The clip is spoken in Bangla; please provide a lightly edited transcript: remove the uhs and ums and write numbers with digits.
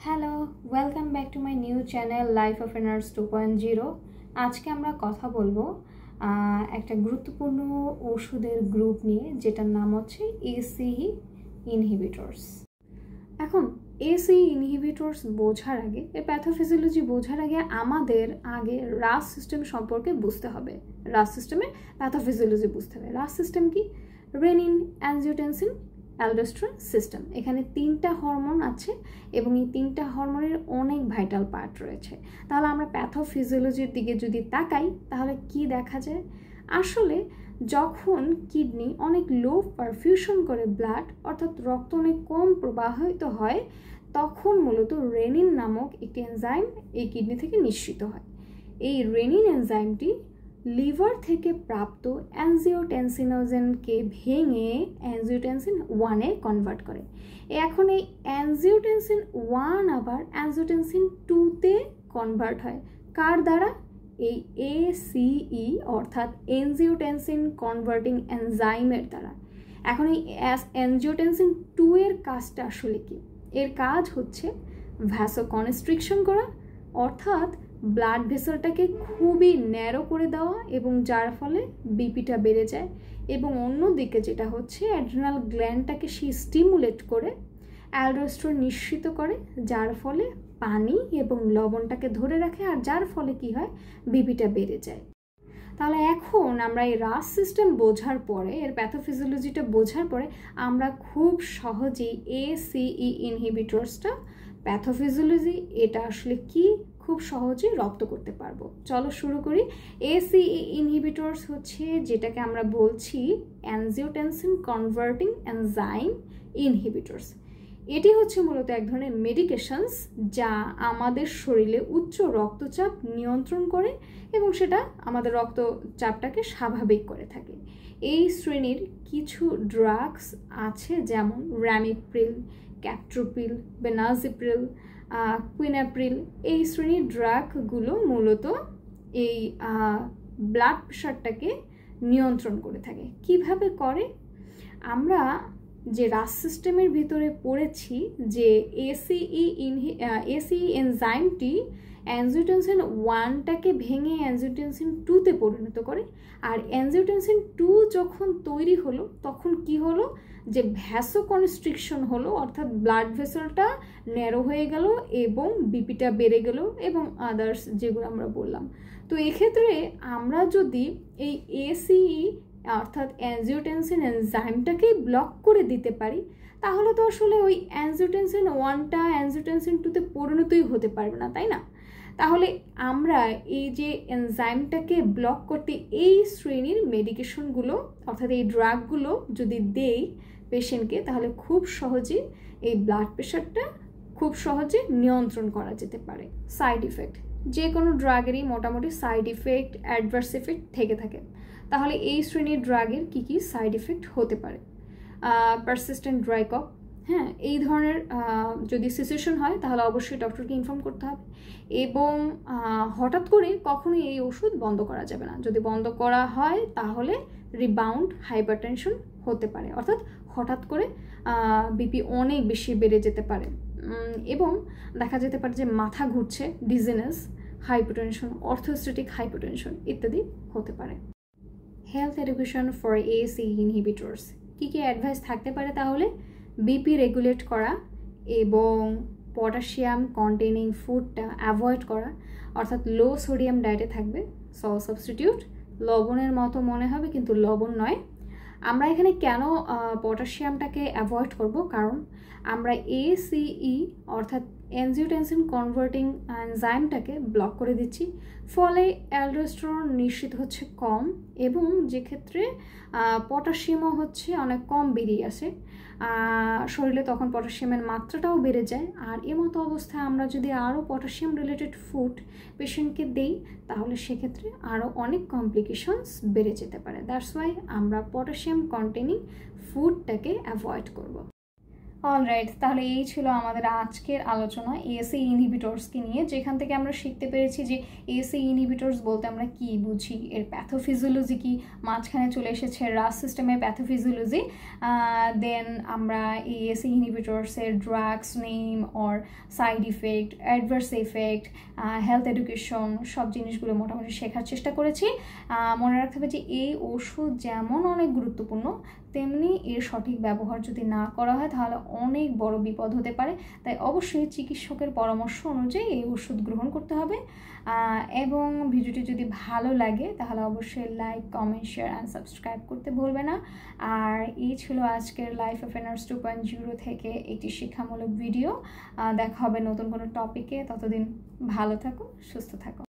Hello, welcome back to my new channel life of a nurse 2.0। আজকে আমরা কথা বলবো একটা গুরুত্বপূর্ণ ওষুধের গ্রুপ নিয়ে, যেটার নাম হচ্ছে এসিই ইনহিবিটরস। এখন এসিই ইনহিবিটরস বোঝার আগে, এর প্যাথোফিজিওলজি বোঝার আগে আমাদের আগে রাস সিস্টেম সম্পর্কে বুঝতে হবে। রাস সিস্টেমের প্যাথোফিজিওলজি বুঝতে হবে। রাস সিস্টেম কি? Renin, angiotensin, aldosterone system. এখানে তিনটা হরমোন আছে এবং এই তিনটা হরমোনের অনেক ভাইটাল পার্ট রয়েছে। তাহলে আমরা প্যাথোফিজিওলজির দিকে যদি তাকাই তাহলে কি দেখা যায়? আসলে যখন কিডনি অনেক লো পারফিউশন করে ব্লাড, অর্থাৎ রক্ত অনেক কম প্রবাহিত হয়, তখন মূলত রেনিন নামক একটি এনজাইম এই কিডনি থেকে নিঃসৃত হয়। এই রেনিন এনজাইমটি লিভার থেকে প্রাপ্ত অ্যানজিওটেনসিনোজেনকে ভেঙে অ্যানজিওটেনসিন 1-এ কনভার্ট করে। এখন এই অ্যানজিওটেনসিন 1 আবার অ্যানজিওটেনসিন 2-তে কনভার্ট হয়। কার দ্বারা? এই এসিই অর্থাৎ এনজিওটেনসিন কনভার্টিং এনজাইমের দ্বারা। এখন এই অ্যানজিওটেনসিন 2-এর কাজটা আসলে কি? এর কাজ হচ্ছে ভ্যাসোকনস্ট্রিকশন করা, অর্থাৎ ব্লাড ভেসেলটাকে খুবই ন্যারো করে দেওয়া, এবং যার ফলে বিপিটা বেড়ে যায়। এবং অন্যদিকে যেটা হচ্ছে, অ্যাড্রিনাল গ্ল্যান্ডটাকে সে স্টিমুলেট করে অ্যালডোস্টেরন নিঃসৃত করে, যার ফলে পানি এবং লবণটাকে ধরে রাখে, আর যার ফলে কি হয়? বিপিটা বেড়ে যায়। তাহলে এখন আমরা এই রাস সিস্টেম বোঝার পরে, এর প্যাথোফিজিওলজিটা বোঝার পরে, আমরা খুব সহজেই এসিই ইনহিবিটরসটা প্যাথোফিজিওলজি এটা আসলে কি খুব সহজে রপ্ত করতে পারবো। চলো শুরু করি। এসিই ইনহিবিটরস হচ্ছে যেটাকে আমরা বলছি অ্যানজিওটেনসিন কনভার্টিং এনজাইম ইনহিবিটরস। এটি হচ্ছে মূলত এক ধরনের মেডিকেশনস যা আমাদের শরীরে উচ্চ রক্তচাপ নিয়ন্ত্রণ করে এবং সেটা আমাদের রক্তচাপটাকে স্বাভাবিক করে থাকে। এই শ্রেণীর কিছু ড্রাগস আছে, যেমন র্যামিপ্রিল, ক্যাপট্রোপিল, বেনাজিপ্রিল, কুইনাপ্রিল। এই শ্রেণীর ড্রাগগুলো মূলত এই ব্লাড প্রেশারটাকে নিয়ন্ত্রণ করে থাকে। কিভাবে করে? আমরা যে রাস সিস্টেমের ভিতরে পড়েছি যে এসিই এনজাইমটি অ্যানজিওটেনসিন 1টাকে ভেঙে অ্যানজিওটেনসিন 2-তে পরিণত করে। আর অ্যানজিওটেনসিন 2 যখন তৈরি হলো, তখন কি হলো? যে ভ্যাসোকনস্ট্রিকশন হলো, অর্থাৎ ব্লাড ভেসেলটা ন্যারো হয়ে গেল এবং বিপিটা বেড়ে গেল এবং আদার্স যেগুলো আমরা বললাম। তো এক্ষেত্রে আমরা যদি এই এসিই অর্থাৎ অ্যানজিওটেনসিন এনজাইমটাকেই ব্লক করে দিতে পারি, তাহলে তো আসলে ওই অ্যানজিওটেনসিন 1টা অ্যানজিওটেনসিন 2-তে পরিণতই হতে পারবে না, তাই না? তাহলে আমরা এই যে এনজাইমটাকে ব্লক করতে এই শ্রেণীর মেডিকেশনগুলো অর্থাৎ এই ড্রাগগুলো যদি দেই পেশেন্টকে, তাহলে খুব সহজে এই ব্লাড প্রেশারটা খুব সহজে নিয়ন্ত্রণ করা যেতে পারে। সাইড ইফেক্ট, যে কোনো ড্রাগেরই মোটামুটি সাইড ইফেক্ট, অ্যাডভার্স ইফেক্ট থেকে থাকে। তাহলে এই শ্রেণীর ড্রাগের কি কি সাইড ইফেক্ট হতে পারে? পারসিস্টেন্ট ড্রাই কফ, হ্যাঁ, এই ধরনের যদি সিচুয়েশন হয় তাহলে অবশ্যই ডক্টরকে ইনফর্ম করতে হবে। এবং হঠাৎ করে কখনোই এই ওষুধ বন্ধ করা যাবে না। যদি বন্ধ করা হয় তাহলে রিবাউন্ড হাইপারটেনশন হতে পারে, অর্থাৎ হঠাৎ করে বিপি অনেক বেশি বেড়ে যেতে পারে এবং দেখা যেতে পারে যে মাথা ঘুরছে, ডিজিনেস, হাইপারটেনশন, অর্থোস্ট্যাটিক হাইপারটেনশন ইত্যাদি হতে পারে। Health education for ACE inhibitors কী কী অ্যাডভাইস থাকতে পারে? তাহলে বিপি রেগুলেট করা এবং পটাশিয়াম কন্টেনিং ফুডটা অ্যাভয়েড করা, অর্থাৎ লো সোডিয়াম ডায়েটে থাকবে। সল্ট সাবস্টিটিউট, লবণের মতো মনে হবে কিন্তু লবণ নয়। আমরা এখানে কেন পটাশিয়ামটাকে অ্যাভয়েড করব? কারণ আমরা এসিই অর্থাৎ অ্যানজিওটেনসিন কনভার্টিং এনজাইমটাকে ব্লক করে দিচ্ছি, ফলে অ্যালডোস্টেরন নিঃসৃত হচ্ছে কম, এবং যে ক্ষেত্রে পটাশিয়ামও হচ্ছে অনেক কম বেরিয়ে আসে শরীরে, তখন পটাশিয়ামের মাত্রাটাও বেড়ে যায়। আর এমতো অবস্থায় আমরা যদি আরও পটাশিয়াম রিলেটেড ফুড পেশেন্টকে দেই, তাহলে সেক্ষেত্রে আরও অনেক কমপ্লিকেশনস বেড়ে যেতে পারে। দ্যাটস ওয়াই আমরা পটাশিয়াম কন্টেনিং ফুডটাকে অ্যাভয়েড করব। অলরাইট, তাহলে এই ছিল আমাদের আজকের আলোচনা এএসএ ইনহিবিটরসকে নিয়ে, যেখান থেকে আমরা শিখতে পেরেছি যে এএসএ ইনহিবিটরস বলতে আমরা কি বুঝি, এর প্যাথোফিজিওলজি কি, মাঝখানে চলে এসেছে রাস সিস্টেমের প্যাথোফিজিওলজি, দেন আমরা এএসএ ইনহিবিটরসের drugs name or side effect, adverse effect, health education সব জিনিসগুলো মোটামুটি শেখার চেষ্টা করেছি। মনে রাখতে হবে যে এই ওষুধ যেমন অনেক গুরুত্বপূর্ণ, তেমনি এর সঠিক ব্যবহার যদি না করা হয় তাহলে অনেক বড় বিপদ হতে পারে। তাই অবশ্যই চিকিৎসকের পরামর্শ অনুযায়ী এই ওষুধ গ্রহণ করতে হবে। এবং ভিডিওটি যদি ভালো লাগে তাহলে অবশ্যই like, comment, share and subscribe করতে ভুলবে না। আর এই ছিল আজকের লাইফ অফ এ নার্স 2.0 থেকে একটি শিক্ষামূলক ভিডিও। দেখা হবে নতুন কোনো টপিকে, ততদিন ভালো থাকো, সুস্থ থাকো।